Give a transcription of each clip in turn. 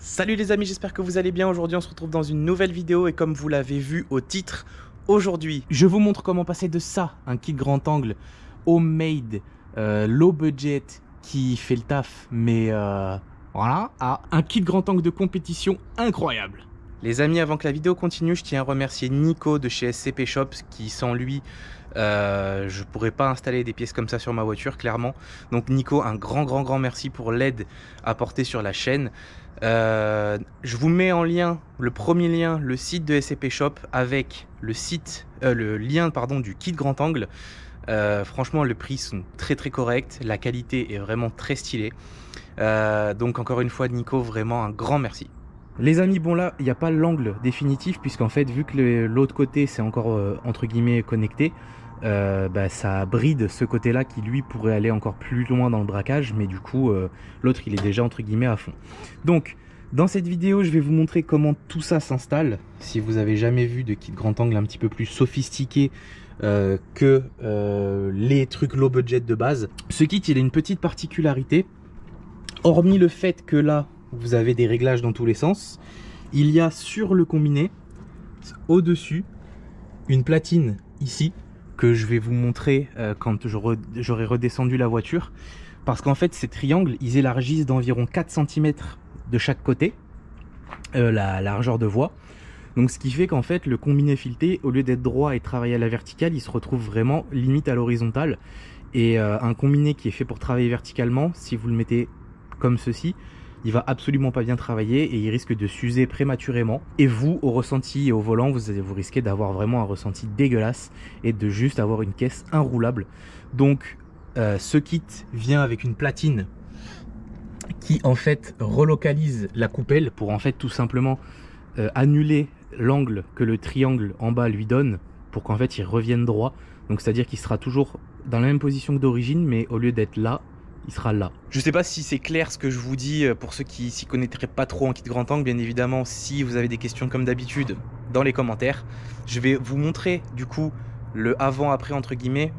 Salut les amis, j'espère que vous allez bien. Aujourd'hui on se retrouve dans une nouvelle vidéo et comme vous l'avez vu au titre, aujourd'hui je vous montre comment passer de ça, un kit grand angle homemade, low budget qui fait le taf mais voilà, à un kit grand angle de compétition incroyable. Les amis, avant que la vidéo continue, je tiens à remercier Nico de chez SCP Shops qui sans lui je pourrais pas installer des pièces comme ça sur ma voiture clairement. Donc Nico, un grand merci pour l'aide apportée sur la chaîne. Je vous mets en lien, le premier lien, le site de SCP Shop avec le lien pardon, du kit grand angle. Franchement les prix sont très corrects, la qualité est vraiment très stylée. Donc encore une fois Nico, vraiment un grand merci. Les amis, bon là, il n'y a pas l'angle définitif puisqu'en fait, vu que l'autre côté c'est encore entre guillemets connecté, ça bride ce côté-là qui lui pourrait aller encore plus loin dans le braquage, mais du coup, l'autre il est déjà entre guillemets à fond. Donc, dans cette vidéo, je vais vous montrer comment tout ça s'installe. Si vous avez jamais vu de kit grand angle un petit peu plus sophistiqué que les trucs low budget de base, ce kit il a une petite particularité, hormis le fait que là, vous avez des réglages dans tous les sens. Il y a sur le combiné, au-dessus, une platine ici, que je vais vous montrer quand j'aurai redescendu la voiture. Parce qu'en fait, ces triangles, ils élargissent d'environ 4 cm de chaque côté, la largeur de voie. Donc ce qui fait qu'en fait, le combiné fileté, au lieu d'être droit et travailler à la verticale, il se retrouve vraiment limite à l'horizontale. Et un combiné qui est fait pour travailler verticalement, si vous le mettez comme ceci, il va absolument pas bien travailler et il risque de s'user prématurément. Et vous, au ressenti et au volant, vous risquez d'avoir vraiment un ressenti dégueulasse et de juste avoir une caisse inroulable. Donc, ce kit vient avec une platine qui en fait relocalise la coupelle pour en fait tout simplement annuler l'angle que le triangle en bas lui donne pour qu'en fait il revienne droit. Donc c'est à dire qu'il sera toujours dans la même position que d'origine, mais au lieu d'être là, il sera là. Je sais pas si c'est clair ce que je vous dis pour ceux qui s'y connaîtraient pas trop en kit grand angle. Bien évidemment, si vous avez des questions comme d'habitude, dans les commentaires. Je vais vous montrer du coup le avant-après entre guillemets,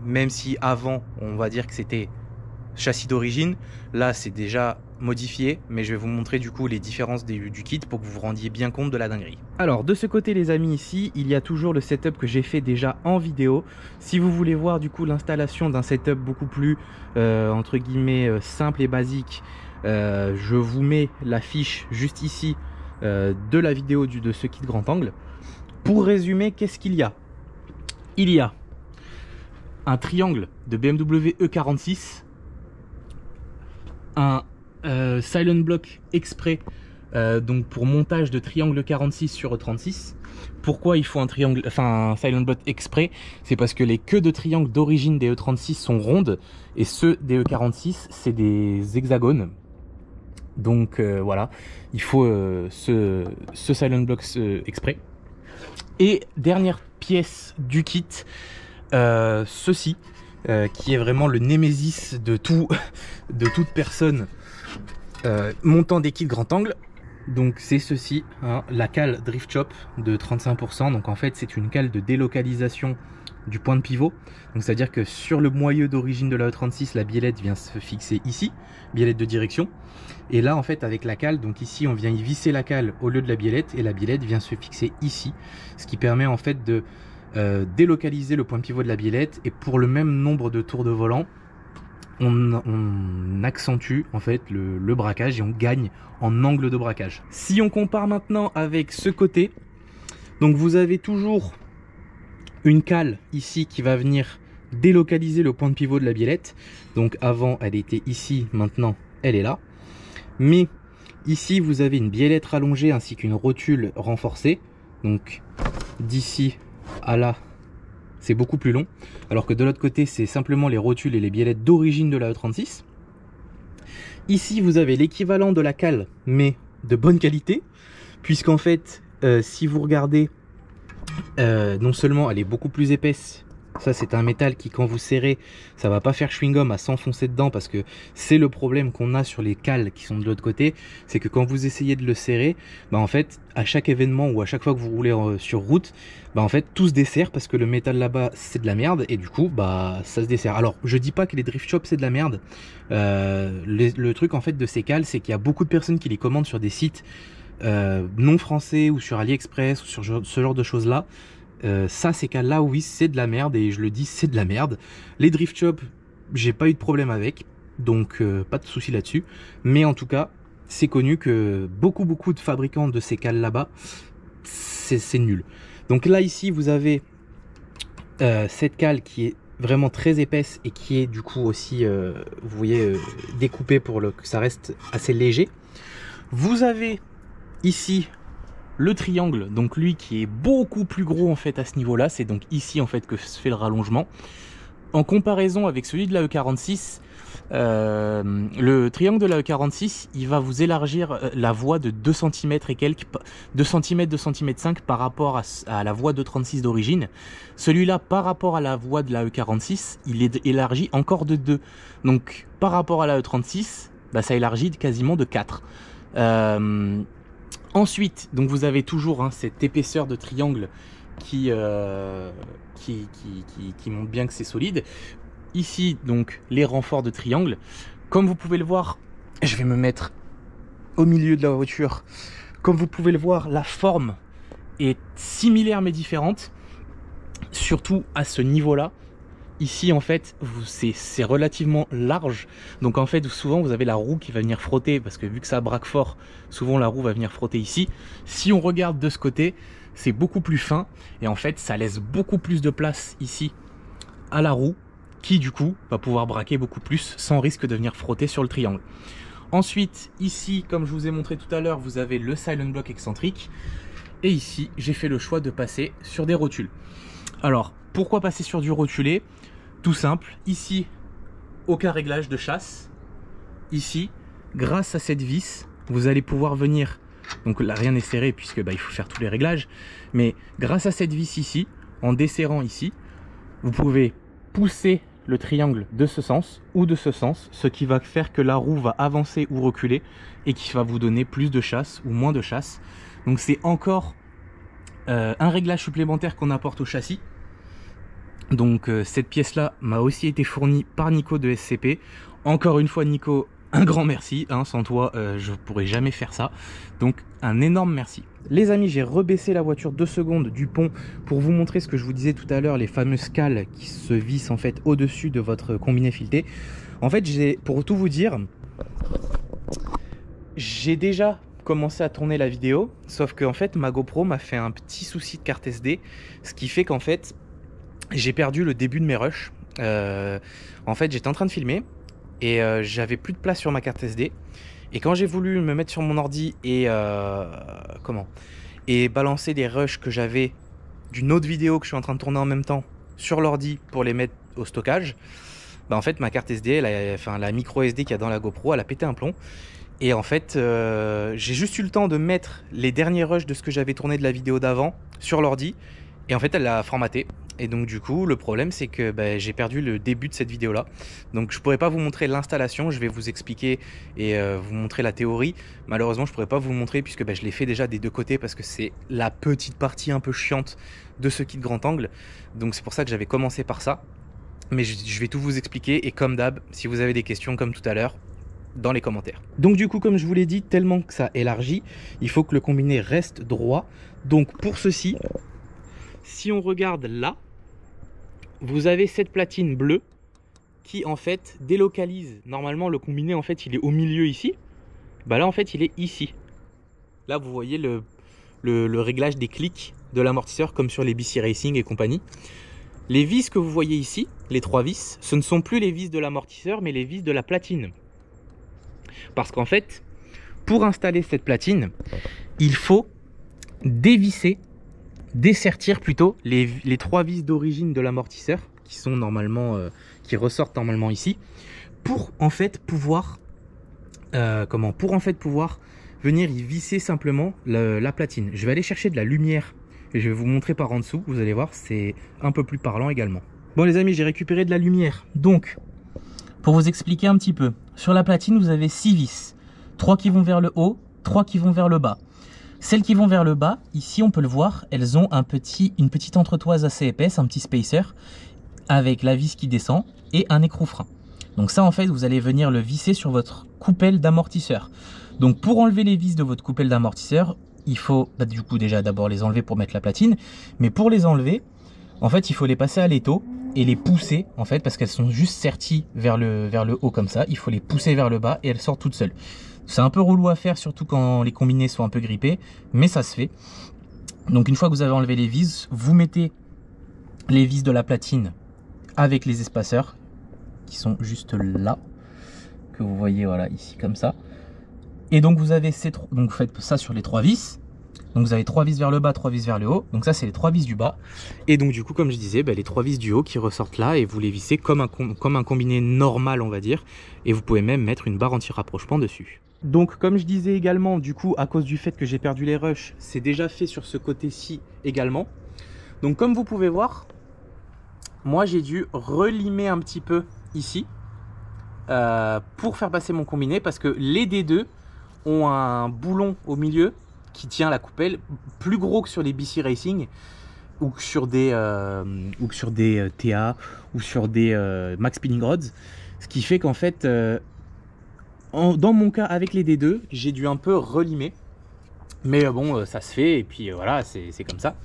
même si avant on va dire que c'était châssis d'origine, là c'est déjà modifié, mais je vais vous montrer du coup les différences du kit pour que vous vous rendiez bien compte de la dinguerie. Alors de ce côté les amis, ici il y a toujours le setup que j'ai fait déjà en vidéo. Si vous voulez voir du coup l'installation d'un setup beaucoup plus entre guillemets simple et basique, je vous mets la fiche juste ici de la vidéo de ce kit grand angle. Pour résumer, qu'est-ce qu'il y a? Il y a un triangle de BMW E46, un silent block exprès donc pour montage de triangle 46 sur E36. Pourquoi il faut un silent block exprès? C'est parce que les queues de triangle d'origine des E36 sont rondes et ceux des E46 c'est des hexagones. Donc voilà, il faut ce silent block exprès. Et dernière pièce du kit, ceci qui est vraiment le némésis de toute personne montant des kits grand angle. Donc c'est ceci, hein, la cale Drift Shop de 35%. Donc en fait c'est une cale de délocalisation du point de pivot. Donc c'est à dire que sur le moyeu d'origine de la E36, la biellette vient se fixer ici, biellette de direction. Et là en fait avec la cale, donc ici on vient y visser la cale au lieu de la biellette et la biellette vient se fixer ici, ce qui permet en fait de délocaliser le point de pivot de la biellette, et pour le même nombre de tours de volant on accentue en fait le braquage et on gagne en angle de braquage. Si on compare maintenant avec ce côté, donc vous avez toujours une cale ici qui va venir délocaliser le point de pivot de la biellette. Donc avant elle était ici, maintenant elle est là, mais ici vous avez une biellette rallongée ainsi qu'une rotule renforcée. Donc d'ici à là c'est beaucoup plus long, alors que de l'autre côté c'est simplement les rotules et les biellettes d'origine de la E36. Ici vous avez l'équivalent de la cale mais de bonne qualité, puisqu'en fait si vous regardez non seulement elle est beaucoup plus épaisse Ça, c'est un métal qui, quand vous serrez, ça va pas faire chewing-gum à s'enfoncer dedans, parce que c'est le problème qu'on a sur les cales qui sont de l'autre côté. C'est que quand vous essayez de le serrer, bah en fait, à chaque événement ou à chaque fois que vous roulez sur route, bah en fait, tout se dessert parce que le métal là-bas, c'est de la merde, et du coup, bah ça se dessert. Alors, je dis pas que les drift shops, c'est de la merde. Le truc, en fait, de ces cales, c'est qu'il y a beaucoup de personnes qui les commandent sur des sites non français ou sur AliExpress ou sur ce genre de choses-là. Ça, ces cas-là, oui, c'est de la merde, et je le dis, c'est de la merde. Les drift shops, j'ai pas eu de problème avec, donc pas de souci là-dessus. Mais en tout cas, c'est connu que beaucoup de fabricants de ces cales là-bas, c'est nul. Donc là, ici, vous avez cette cale qui est vraiment très épaisse et qui est du coup aussi, vous voyez, découpée pour que ça reste assez léger. Vous avez ici le triangle, donc lui qui est beaucoup plus gros en fait à ce niveau là, c'est donc ici en fait que se fait le rallongement. En comparaison avec celui de la E46, le triangle de la E46, il va vous élargir la voie de 2 cm et quelques, 2 cm, 2 cm 5 par rapport à la voie de 36 d'origine. Celui-là, par rapport à la voie de la E46, il est élargi encore de 2. Donc par rapport à la E36, bah, ça élargit quasiment de 4. Ensuite, donc vous avez toujours cette épaisseur de triangle qui montre bien que c'est solide. Ici, donc, les renforts de triangle. Comme vous pouvez le voir, je vais me mettre au milieu de la voiture. Comme vous pouvez le voir, la forme est similaire mais différente. Surtout à ce niveau-là. Ici, en fait, c'est relativement large. Donc, en fait, souvent, vous avez la roue qui va venir frotter. Parce que vu que ça braque fort, souvent, la roue va venir frotter ici. Si on regarde de ce côté, c'est beaucoup plus fin. Et en fait, ça laisse beaucoup plus de place ici à la roue. Qui, du coup, va pouvoir braquer beaucoup plus sans risque de venir frotter sur le triangle. Ensuite, ici, comme je vous ai montré tout à l'heure, vous avez le silent block excentrique. Et ici, j'ai fait le choix de passer sur des rotules. Alors, pourquoi passer sur du rotulé? Tout simple, ici, aucun réglage de chasse. Ici, grâce à cette vis, vous allez pouvoir venir, donc là rien n'est serré puisque il faut faire tous les réglages, mais grâce à cette vis ici, en desserrant ici, vous pouvez pousser le triangle de ce sens ou de ce sens, ce qui va faire que la roue va avancer ou reculer et qui va vous donner plus de chasse ou moins de chasse. Donc c'est encore un réglage supplémentaire qu'on apporte au châssis. Donc cette pièce là m'a aussi été fournie par Nico de SCP. Encore une fois Nico, un grand merci, sans toi je pourrais jamais faire ça, donc un énorme merci. Les amis, j'ai rebaissé la voiture 2 secondes du pont pour vous montrer ce que je vous disais tout à l'heure, les fameuses cales qui se vissent en fait au-dessus de votre combiné fileté. En fait, pour tout vous dire, j'ai déjà commencé à tourner la vidéo, sauf que en fait ma GoPro m'a fait un petit souci de carte SD, ce qui fait qu'en fait j'ai perdu le début de mes rushs. En fait, j'étais en train de filmer et j'avais plus de place sur ma carte SD. Et quand j'ai voulu me mettre sur mon ordi et balancer des rushs que j'avais d'une autre vidéo que je suis en train de tourner en même temps sur l'ordi pour les mettre au stockage, bah en fait ma carte SD, la micro SD qu'il y a dans la GoPro, elle a pété un plomb. Et en fait, j'ai juste eu le temps de mettre les derniers rushs de ce que j'avais tourné de la vidéo d'avant sur l'ordi. Et en fait, elle l'a formaté. Et donc du coup, le problème, c'est que j'ai perdu le début de cette vidéo-là. Donc je pourrais pas vous montrer l'installation. Je vais vous expliquer et vous montrer la théorie. Malheureusement, je pourrais pas vous le montrer puisque je l'ai fait déjà des deux côtés parce que c'est la petite partie un peu chiante de ce kit grand angle. Donc c'est pour ça que j'avais commencé par ça. Mais je vais tout vous expliquer. Et comme d'hab, si vous avez des questions comme tout à l'heure, dans les commentaires. Donc du coup, comme je vous l'ai dit, tellement que ça élargit, il faut que le combiné reste droit. Donc pour ceci, si on regarde là, vous avez cette platine bleue qui en fait délocalise. Normalement le combiné en fait il est au milieu ici. Bah là en fait il est ici. Là vous voyez le réglage des clics de l'amortisseur comme sur les BC Racing et compagnie. Les vis que vous voyez ici, les 3 vis, ce ne sont plus les vis de l'amortisseur mais les vis de la platine. Parce qu'en fait, pour installer cette platine, il faut dévisser, dessertir plutôt les 3 vis d'origine de l'amortisseur qui sont normalement, qui ressortent normalement ici, pour en fait pouvoir, venir y visser simplement la platine. Je vais aller chercher de la lumière et je vais vous montrer par en dessous. Vous allez voir, c'est un peu plus parlant également. Bon les amis, j'ai récupéré de la lumière. Donc, pour vous expliquer un petit peu, sur la platine, vous avez 6 vis. 3 qui vont vers le haut, 3 qui vont vers le bas. Celles qui vont vers le bas, ici on peut le voir, elles ont une petite entretoise assez épaisse, un petit spacer, avec la vis qui descend et un écrou frein. Donc ça en fait, vous allez venir le visser sur votre coupelle d'amortisseur. Donc pour enlever les vis de votre coupelle d'amortisseur, il faut du coup déjà d'abord les enlever pour mettre la platine. Mais pour les enlever, en fait il faut les passer à l'étau et les pousser en fait parce qu'elles sont juste serties vers le haut comme ça. Il faut les pousser vers le bas et elles sortent toutes seules. C'est un peu relou à faire, surtout quand les combinés sont un peu grippés, mais ça se fait. Donc une fois que vous avez enlevé les vis, vous mettez les vis de la platine avec les espaceurs qui sont juste là, que vous voyez voilà ici comme ça. Et donc vous avez donc vous faites ça sur les 3 vis. Donc vous avez 3 vis vers le bas, 3 vis vers le haut. Donc ça c'est les 3 vis du bas. Et donc du coup comme je disais, les 3 vis du haut qui ressortent là et vous les vissez comme un combiné normal on va dire. Et vous pouvez même mettre une barre anti-rapprochement dessus. Donc comme je disais également, du coup à cause du fait que j'ai perdu les rushs, c'est déjà fait sur ce côté-ci également. Donc comme vous pouvez voir, moi j'ai dû relimer un petit peu ici pour faire passer mon combiné parce que les D2 ont un boulon au milieu qui tient la coupelle plus gros que sur les BC Racing ou que sur des TA ou sur des Max Spinning Rods, ce qui fait qu'en fait dans mon cas avec les D2 j'ai dû un peu relimer, mais bon ça se fait et puis voilà c'est comme ça.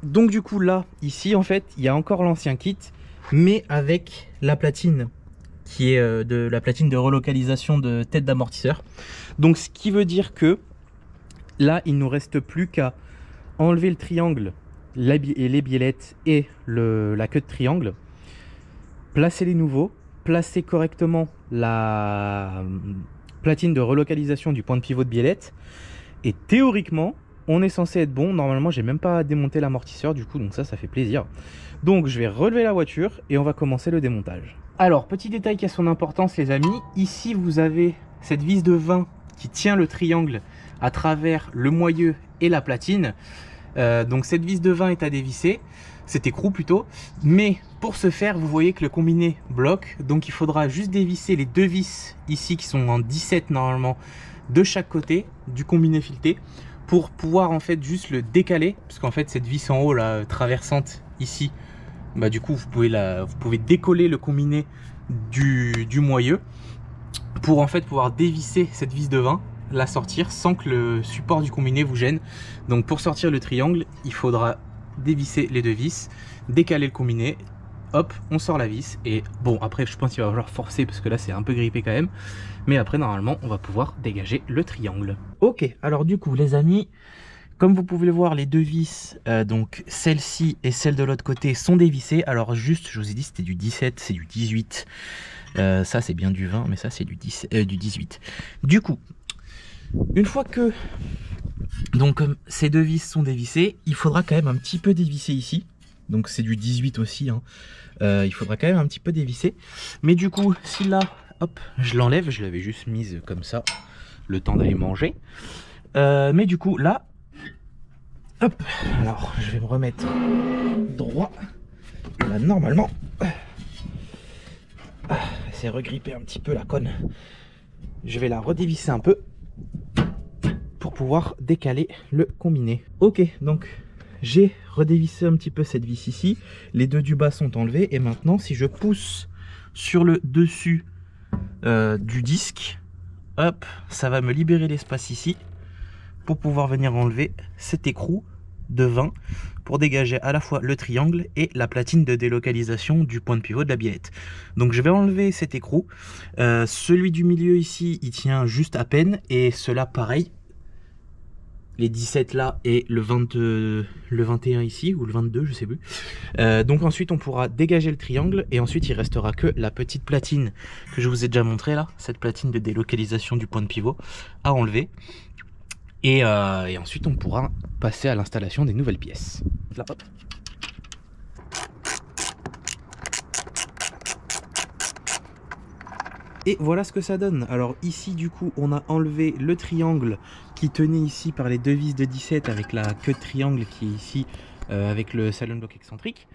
Donc du coup là ici en fait il y a encore l'ancien kit mais avec la platine qui est de la platine de relocalisation de tête d'amortisseur. Donc ce qui veut dire que là il nous reste plus qu'à enlever le triangle, les biellettes et la queue de triangle, placer les nouveaux, placer correctement la platine de relocalisation du point de pivot de biellette et théoriquement on est censé être bon. Normalement j'ai même pas démonté l'amortisseur du coup, donc ça fait plaisir. Donc je vais relever la voiture et on va commencer le démontage. Alors petit détail qui a son importance les amis, ici vous avez cette vis de 20 qui tient le triangle à travers le moyeu et la platine. Donc cette vis de 20 est à dévisser, cet écrou plutôt, mais pour ce faire vous voyez que le combiné bloque, donc il faudra juste dévisser les 2 vis ici qui sont en 17 normalement de chaque côté du combiné fileté pour pouvoir en fait juste le décaler, parce qu'en fait cette vis en haut là traversante ici, du coup vous pouvez décoller le combiné du moyeu pour en fait pouvoir dévisser cette vis de 20, la sortir sans que le support du combiné vous gêne. Donc pour sortir le triangle il faudra dévisser les 2 vis, décaler le combiné, hop on sort la vis et bon après je pense qu'il va falloir forcer parce que là c'est un peu grippé quand même, mais après normalement on va pouvoir dégager le triangle. Ok, alors du coup les amis, comme vous pouvez le voir, les 2 vis, donc celle-ci et celle de l'autre côté sont dévissées. Alors juste, je vous ai dit c'était du 17, c'est du 18. Ça c'est bien du 20, mais ça c'est du 18. Du coup, une fois que donc ces 2 vis sont dévissées, il faudra quand même un petit peu dévisser ici. Donc c'est du 18 aussi, hein. Il faudra quand même un petit peu dévisser. Mais du coup, si là, hop, je l'enlève, je l'avais juste mise comme ça, le temps d'aller manger. Mais du coup, là, hop, alors je vais me remettre droit. Là, normalement, c'est regripper un petit peu la conne. Je vais la redévisser un peu pour pouvoir décaler le combiné. Ok, donc j'ai redévissé un petit peu cette vis ici. Les 2 du bas sont enlevés et maintenant si je pousse sur le dessus du disque, hop, ça va me libérer l'espace ici pour pouvoir venir enlever cet écrou de 20 pour dégager à la fois le triangle et la platine de délocalisation du point de pivot de la biellette. Donc je vais enlever cet écrou. Celui du milieu ici il tient juste à peine et cela pareil, les 17 là et le 21 ici ou le 22 je sais plus. Donc ensuite on pourra dégager le triangle et ensuite il restera que la petite platine que je vous ai déjà montré là, cette platine de délocalisation du point de pivot à enlever. Et ensuite on pourra passer à l'installation des nouvelles pièces. Là, hop. Et voilà ce que ça donne. Alors ici du coup on a enlevé le triangle qui tenait ici par les 2 vis de 17 avec la queue de triangle qui est ici avec le salon block excentrique.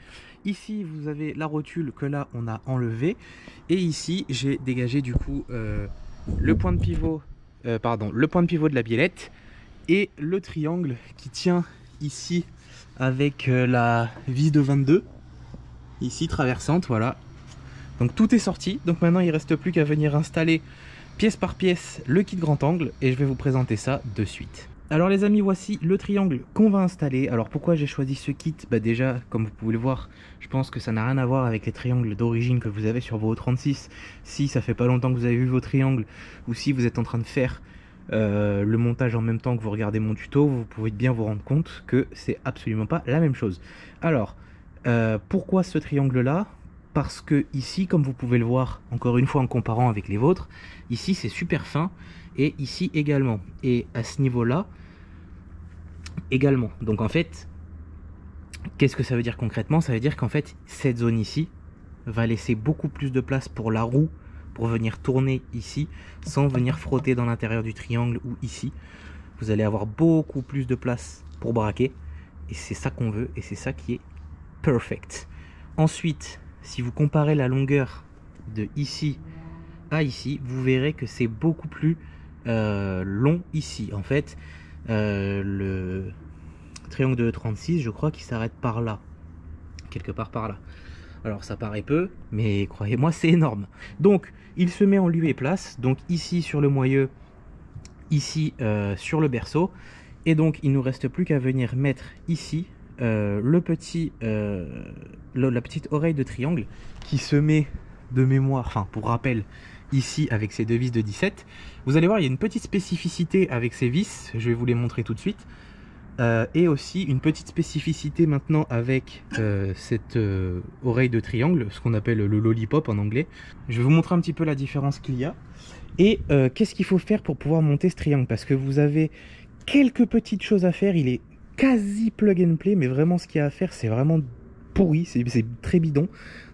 ici vous avez la rotule que là on a enlevé, et ici j'ai dégagé du coup le point de pivot, le point de pivot de la biellette et le triangle qui tient ici avec la vis de 22 ici traversante, voilà. Donc tout est sorti, donc maintenant il ne reste plus qu'à venir installer pièce par pièce le kit grand angle et je vais vous présenter ça de suite. Alors les amis, voici le triangle qu'on va installer. Alors pourquoi j'ai choisi ce kit? Bah déjà, comme vous pouvez le voir, je pense que ça n'a rien à voir avec les triangles d'origine que vous avez sur vos 36. Si ça fait pas longtemps que vous avez vu vos triangles, ou si vous êtes en train de faire le montage en même temps que vous regardez mon tuto, vous pouvez bien vous rendre compte que c'est absolument pas la même chose. Alors, pourquoi ce triangle là? Parce que ici, comme vous pouvez le voir, encore une fois en comparant avec les vôtres, ici c'est super fin, et ici également. Et à ce niveau-là, également. Donc en fait, qu'est-ce que ça veut dire concrètement? Ça veut dire qu'en fait, cette zone ici va laisser beaucoup plus de place pour la roue, pour venir tourner ici, sans venir frotter dans l'intérieur du triangle ou ici. Vous allez avoir beaucoup plus de place pour braquer, et c'est ça qu'on veut, et c'est ça qui est perfect. Ensuite, si vous comparez la longueur de ici à ici, vous verrez que c'est beaucoup plus long ici. En fait, le triangle de 36, je crois qu'il s'arrête par là, quelque part par là. Alors ça paraît peu, mais croyez-moi, c'est énorme. Donc, il se met en lieu et place. Donc ici sur le moyeu, ici sur le berceau. Et donc, il ne nous reste plus qu'à venir mettre ici la petite oreille de triangle qui se met de mémoire, enfin pour rappel, ici avec ces deux vis de 17. Vous allez voir, il y a une petite spécificité avec ces vis, je vais vous les montrer tout de suite. Et aussi une petite spécificité maintenant avec cette oreille de triangle, ce qu'on appelle le lollipop en anglais. Je vais vous montrer un petit peu la différence qu'il y a. Et qu'est-ce qu'il faut faire pour pouvoir monter ce triangle? Parce que vous avez quelques petites choses à faire, il est quasi plug and play, mais vraiment ce qu'il y a à faire c'est vraiment pourri, c'est très bidon.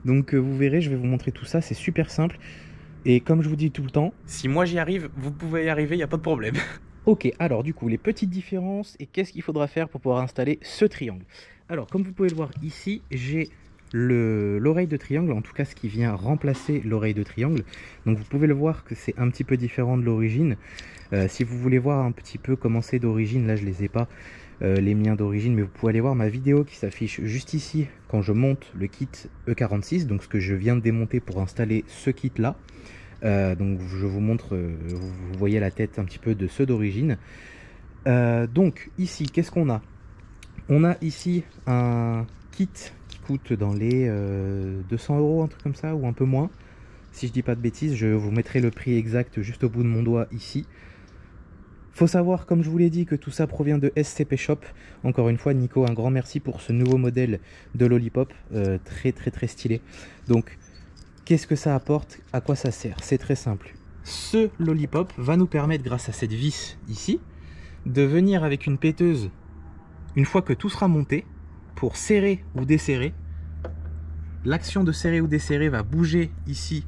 Donc vous verrez, je vais vous montrer tout ça, c'est super simple. Et comme je vous dis tout le temps, si moi j'y arrive, vous pouvez y arriver, il n'y a pas de problème. Ok, alors du coup, les petites différences et qu'est-ce qu'il faudra faire pour pouvoir installer ce triangle. Alors, comme vous pouvez le voir ici, j'ai l'oreille de triangle, en tout cas ce qui vient remplacer l'oreille de triangle. Donc vous pouvez le voir que c'est un petit peu différent de l'origine. Si vous voulez voir un petit peu comment c'est d'origine, là je les ai pas, les miens d'origine, mais vous pouvez aller voir ma vidéo qui s'affiche juste ici quand je monte le kit E46, donc ce que je viens de démonter pour installer ce kit là. Donc je vous montre, vous voyez la tête un petit peu de ceux d'origine. Donc ici, qu'est-ce qu'on a? On a ici un kit qui coûte dans les 200 €, un truc comme ça, ou un peu moins. Si je dis pas de bêtises, je vous mettrai le prix exact juste au bout de mon doigt ici. Faut savoir, comme je vous l'ai dit, que tout ça provient de SCP Shop. Encore une fois, Nico, un grand merci pour ce nouveau modèle de lollipop, très stylé. Donc, qu'est-ce que ça apporte? À quoi ça sert? C'est très simple. Ce lollipop va nous permettre, grâce à cette vis ici, de venir avec une péteuse, une fois que tout sera monté, pour serrer ou desserrer. L'action de serrer ou desserrer va bouger ici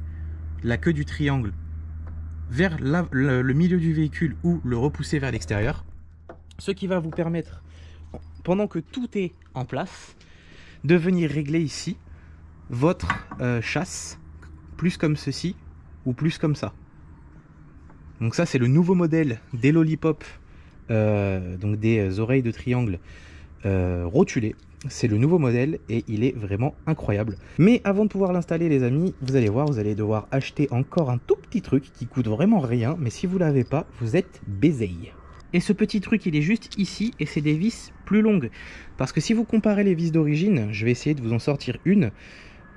la queue du triangle vers le milieu du véhicule ou le repousser vers l'extérieur. Ce qui va vous permettre, pendant que tout est en place, de venir régler ici votre chasse, plus comme ceci ou plus comme ça. Donc ça c'est le nouveau modèle des lollipop, donc des oreilles de triangle rotulées. C'est le nouveau modèle et il est vraiment incroyable. Mais avant de pouvoir l'installer les amis, vous allez voir, vous allez devoir acheter encore un tout petit truc qui coûte vraiment rien, mais si vous l'avez pas, vous êtes baisé. Et ce petit truc il est juste ici et c'est des vis plus longues. Parce que si vous comparez les vis d'origine, je vais essayer de vous en sortir une,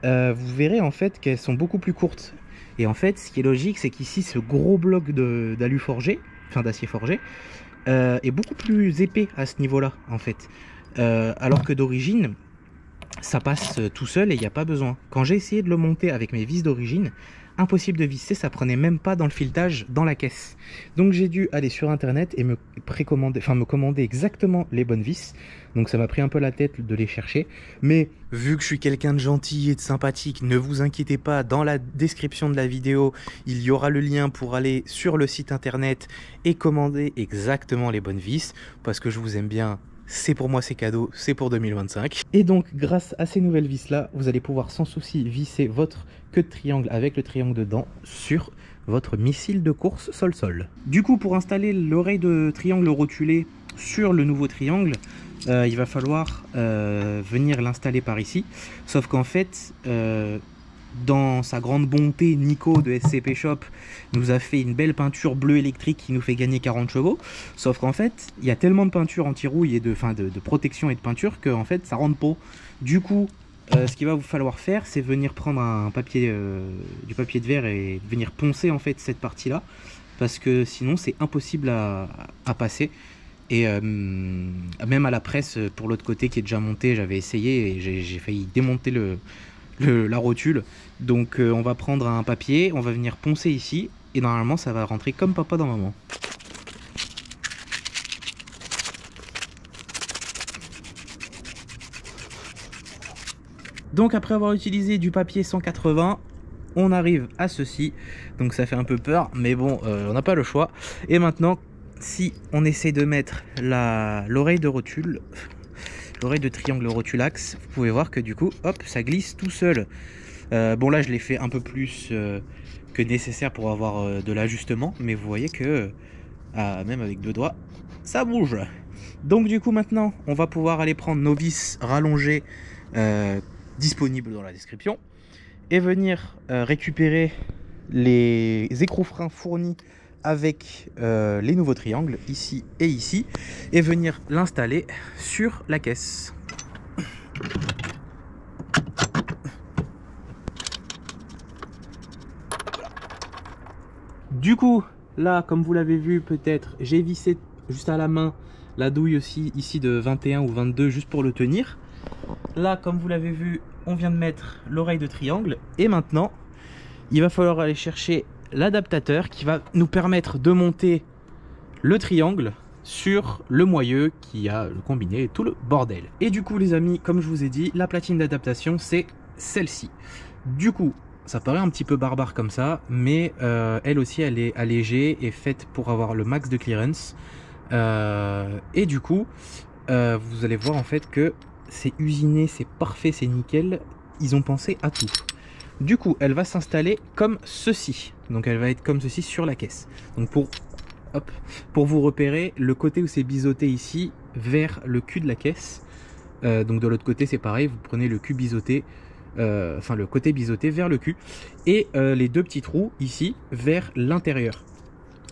vous verrez en fait qu'elles sont beaucoup plus courtes. Et en fait ce qui est logique c'est qu'ici ce gros bloc d'alu forgé, enfin d'acier forgé, est beaucoup plus épais à ce niveau là en fait. Alors que d'origine ça passe tout seul et il n'y a pas besoin. Quand j'ai essayé de le monter avec mes vis d'origine, impossible de visser, ça prenait même pas dans le filetage dans la caisse. Donc j'ai dû aller sur internet et me commander exactement les bonnes vis. Donc ça m'a pris un peu la tête de les chercher. Mais vu que je suis quelqu'un de gentil et de sympathique, ne vous inquiétez pas, dans la description de la vidéo, il y aura le lien pour aller sur le site internet et commander exactement les bonnes vis. Parce que je vous aime bien c'est pour moi, c'est cadeau, c'est pour 2025. Et donc, grâce à ces nouvelles vis là, vous allez pouvoir sans souci visser votre queue de triangle avec le triangle dedans sur votre missile de course sol-sol. Du coup, pour installer l'oreille de triangle rotulée sur le nouveau triangle, il va falloir venir l'installer par ici. Sauf qu'en fait, dans sa grande bonté, Nico de SCP Shop nous a fait une belle peinture bleue électrique qui nous fait gagner 40 chevaux. Sauf qu'en fait, il y a tellement de peinture anti-rouille et de protection et de peinture que en fait, ça rentre pas. Du coup, ce qu'il va vous falloir faire, c'est venir prendre un papier, du papier de verre et venir poncer en fait cette partie-là. Parce que sinon, c'est impossible à passer. Et même à la presse, pour l'autre côté qui est déjà monté, j'avais essayé et j'ai failli démonter la rotule. Donc on va prendre un papier, on va venir poncer ici et normalement ça va rentrer comme papa dans maman. Donc après avoir utilisé du papier 180, on arrive à ceci. Donc ça fait un peu peur, mais bon, on n'a pas le choix. Et maintenant, si on essaie de mettre l'oreille de rotule, l'oreille de triangle rotulax, vous pouvez voir que du coup, hop, ça glisse tout seul. Bon là, je l'ai fait un peu plus que nécessaire pour avoir de l'ajustement, mais vous voyez que même avec 2 doigts, ça bouge. Donc du coup, maintenant, on va pouvoir aller prendre nos vis rallongées disponibles dans la description et venir récupérer les écrous freins fournis avec les nouveaux triangles ici et venir l'installer sur la caisse. Du coup, là, comme vous l'avez vu peut-être, j'ai vissé juste à la main la douille aussi ici de 21 ou 22 juste pour le tenir. Là, comme vous l'avez vu, on vient de mettre l'oreille de triangle et maintenant, il va falloir aller chercher l'adaptateur qui va nous permettre de monter le triangle sur le moyeu qui a le combiné et tout le bordel. Et du coup les amis, comme je vous ai dit, la platine d'adaptation c'est celle-ci. Du coup, ça paraît un petit peu barbare comme ça, mais elle aussi elle est allégée et faite pour avoir le max de clearance. Et du coup, vous allez voir en fait que c'est usiné, c'est parfait, c'est nickel. Ils ont pensé à tout. Du coup, elle va s'installer comme ceci. Donc elle va être comme ceci sur la caisse. Donc pour vous repérer, le côté où c'est biseauté ici, vers le cul de la caisse. Donc de l'autre côté c'est pareil, vous prenez le cul biseauté, enfin le côté biseauté vers le cul. Et les 2 petits trous ici, vers l'intérieur.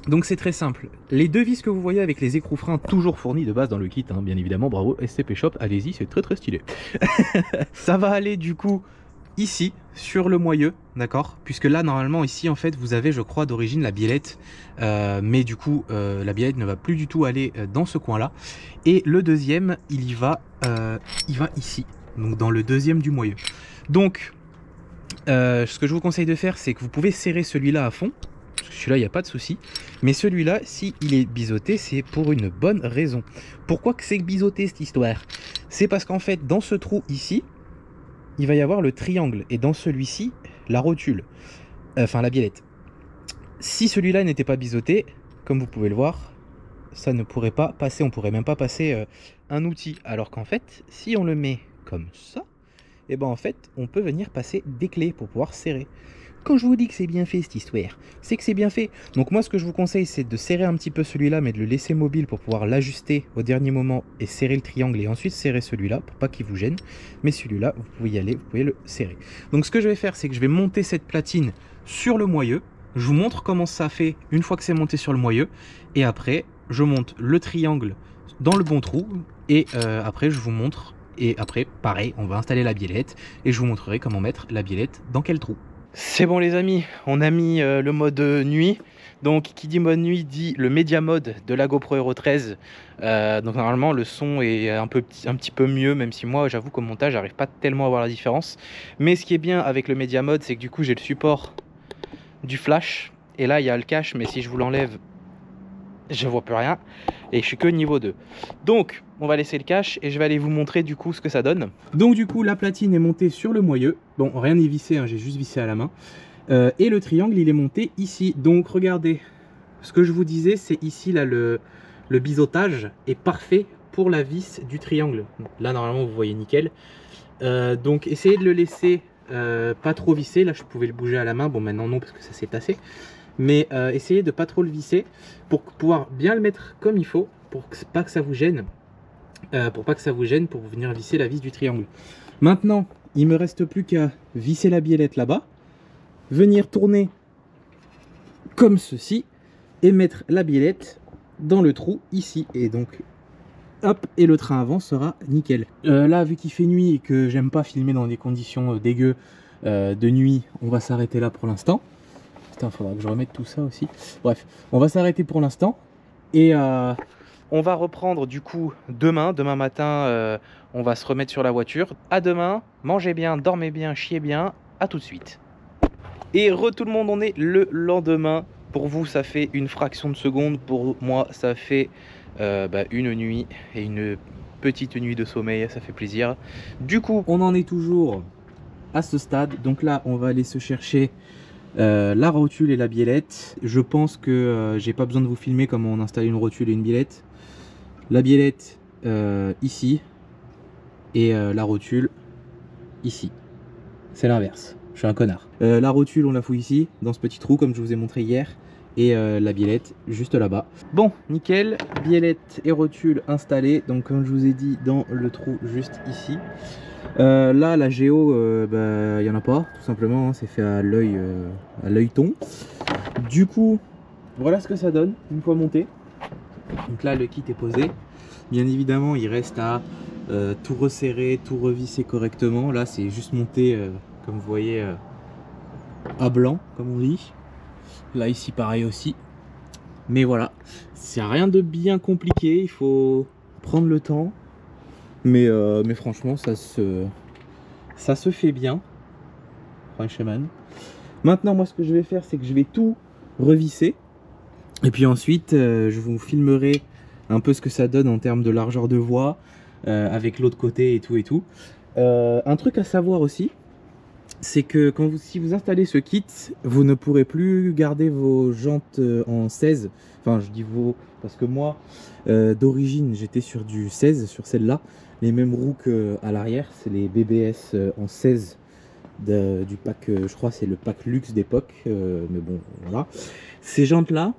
Donc c'est très simple. Les 2 vis que vous voyez avec les écrous freins toujours fournis de base dans le kit, hein, bien évidemment, bravo SCP Shop, allez-y, c'est très très stylé. Ça va aller du coup ici sur le moyeu, d'accord, puisque là normalement ici en fait vous avez je crois d'origine la biellette, mais du coup la biellette ne va plus du tout aller dans ce coin là, et le deuxième il va ici, donc dans le deuxième du moyeu. Donc ce que je vous conseille de faire, c'est que vous pouvez serrer celui-là à fond, parce que celui-là il n'y a pas de souci, mais celui-là si il est biseauté c'est pour une bonne raison. Pourquoi que c'est biseauté cette histoire? C'est parce qu'en fait dans ce trou ici il va y avoir le triangle et dans celui-ci la rotule, enfin la biellette. Si celui-là n'était pas biseauté, comme vous pouvez le voir, ça ne pourrait pas passer, on pourrait même pas passer un outil, alors qu'en fait si on le met comme ça, et ben en fait on peut venir passer des clés pour pouvoir serrer. Quand je vous dis que c'est bien fait cette histoire, c'est que c'est bien fait. Donc moi ce que je vous conseille c'est de serrer un petit peu celui-là, mais de le laisser mobile pour pouvoir l'ajuster au dernier moment et serrer le triangle et ensuite serrer celui-là pour pas qu'il vous gêne. Mais celui-là vous pouvez y aller, vous pouvez le serrer. Donc ce que je vais faire c'est que je vais monter cette platine sur le moyeu. Je vous montre comment ça fait une fois que c'est monté sur le moyeu. Et après je monte le triangle dans le bon trou et après je vous montre. Et après pareil on va installer la biellette et je vous montrerai comment mettre la biellette dans quel trou. C'est bon les amis, on a mis le mode nuit. Donc qui dit mode nuit dit le média mode de la GoPro Hero 13. Donc normalement le son est un petit peu mieux, même si moi j'avoue qu'au montage j'arrive pas tellement à voir la différence. Mais ce qui est bien avec le média mode, c'est que du coup j'ai le support du flash. Et là il y a le cache, mais si je vous l'enlève, je vois plus rien. Et je suis que niveau 2. Donc on va laisser le cache et je vais aller vous montrer du coup ce que ça donne. Donc du coup la platine est montée sur le moyeu. Bon, rien n'est vissé, hein, j'ai juste vissé à la main. Et le triangle il est monté ici. Donc regardez, ce que je vous disais, c'est ici là le biseautage est parfait pour la vis du triangle. Là normalement vous voyez nickel. Donc essayez de le laisser pas trop visser. Là je pouvais le bouger à la main, bon maintenant non parce que ça s'est tassé. Mais essayez de pas trop le visser pour pouvoir bien le mettre comme il faut, pour pas que ça vous gêne. Pour venir visser la vis du triangle. Maintenant, il me reste plus qu'à visser la biellette là-bas, venir tourner comme ceci et mettre la biellette dans le trou ici. Et donc, hop, et le train avant sera nickel. Là, vu qu'il fait nuit et que j'aime pas filmer dans des conditions dégueu de nuit, on va s'arrêter là pour l'instant. Putain, faudra que je remette tout ça aussi. Bref, on va s'arrêter pour l'instant et on va reprendre du coup demain matin, on va se remettre sur la voiture. À demain, mangez bien, dormez bien, chiez bien, à tout de suite. Et tout le monde, on est le lendemain. Pour vous, ça fait une fraction de seconde. Pour moi, ça fait une nuit et une petite nuit de sommeil, ça fait plaisir. Du coup, on en est toujours à ce stade. Donc là, on va aller se chercher la rotule et la biellette. Je pense que j'ai pas besoin de vous filmer comment on installe une rotule et une biellette. La biellette ici et la rotule ici. C'est l'inverse, je suis un connard. La rotule on la fout ici dans ce petit trou comme je vous ai montré hier et la biellette juste là-bas. Bon, nickel, biellette et rotule installées, donc comme je vous ai dit dans le trou juste ici. Là la géo, y en a pas tout simplement, hein, c'est fait à l'œilleton. Du coup voilà ce que ça donne une fois monté. Donc là le kit est posé, bien évidemment il reste à tout resserrer, tout revisser correctement. Là c'est juste monté comme vous voyez à blanc comme on dit. Là ici pareil aussi, mais voilà, c'est rien de bien compliqué, il faut prendre le temps, mais franchement ça se fait bien franchement. Maintenant moi ce que je vais faire c'est que je vais tout revisser. Et puis ensuite, je vous filmerai un peu ce que ça donne en termes de largeur de voie, avec l'autre côté et tout et tout. Un truc à savoir aussi, c'est que si vous installez ce kit, vous ne pourrez plus garder vos jantes en 16. Enfin, je dis vos, parce que moi, d'origine, j'étais sur du 16, sur celle-là. Les mêmes roues qu'à l'arrière, c'est les BBS en 16 du pack, je crois c'est le pack luxe d'époque. Mais bon, voilà. Ces jantes-là,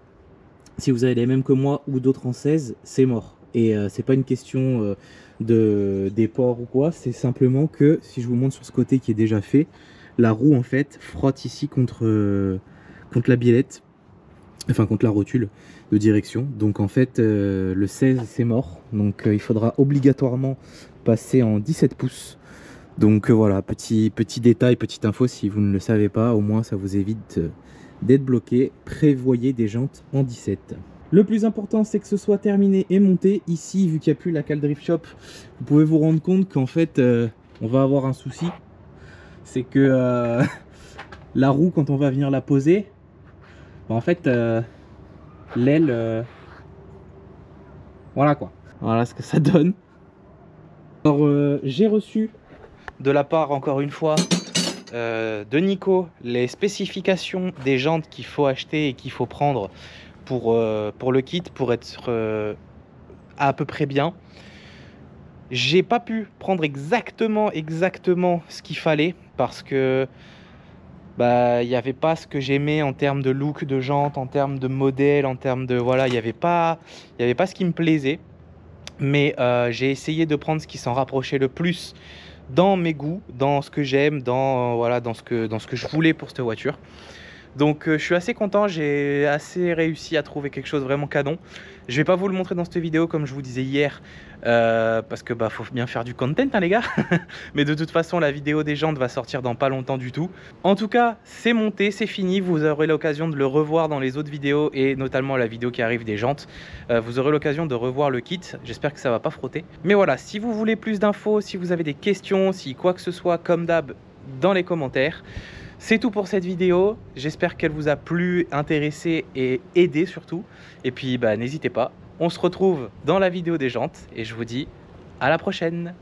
si vous avez les mêmes que moi ou d'autres en 16, c'est mort. Et c'est pas une question de déport ou quoi, c'est simplement que si je vous montre sur ce côté qui est déjà fait, la roue en fait frotte ici contre la biellette, enfin contre la rotule de direction. Donc en fait le 16 c'est mort, donc il faudra obligatoirement passer en 17 pouces. Donc voilà, petit détail, petite info, si vous ne le savez pas, au moins ça vous évite d'être bloqué. Prévoyez des jantes en 17. Le plus important c'est que ce soit terminé et monté. Ici, vu qu'il n'y a plus la cale drift shop, vous pouvez vous rendre compte qu'en fait on va avoir un souci. C'est que la roue, quand on va venir la poser, en fait l'aile, voilà quoi, voilà ce que ça donne. Alors j'ai reçu de la part, encore une fois, de Nico, les spécifications des jantes qu'il faut acheter et qu'il faut prendre pour le kit, pour être à peu près bien. J'ai pas pu prendre exactement ce qu'il fallait parce que il n'y avait pas ce que j'aimais en termes de look de jantes, en termes de modèle, en termes de voilà, il n'y avait pas ce qui me plaisait. Mais j'ai essayé de prendre ce qui s'en rapprochait le plus dans mes goûts, dans ce que j'aime, dans ce que je voulais pour cette voiture. Donc je suis assez content, j'ai assez réussi à trouver quelque chose vraiment canon. Je vais pas vous le montrer dans cette vidéo comme je vous disais hier, parce que faut bien faire du content hein, les gars. Mais de toute façon la vidéo des jantes va sortir dans pas longtemps du tout. En tout cas c'est monté, c'est fini, vous aurez l'occasion de le revoir dans les autres vidéos et notamment la vidéo qui arrive des jantes. Vous aurez l'occasion de revoir le kit, j'espère que ça va pas frotter. Mais voilà, si vous voulez plus d'infos, si vous avez des questions, si quoi que ce soit, comme d'hab, dans les commentaires. C'est tout pour cette vidéo, j'espère qu'elle vous a plu, intéressé et aidé surtout. Et puis n'hésitez pas, on se retrouve dans la vidéo des jantes et je vous dis à la prochaine.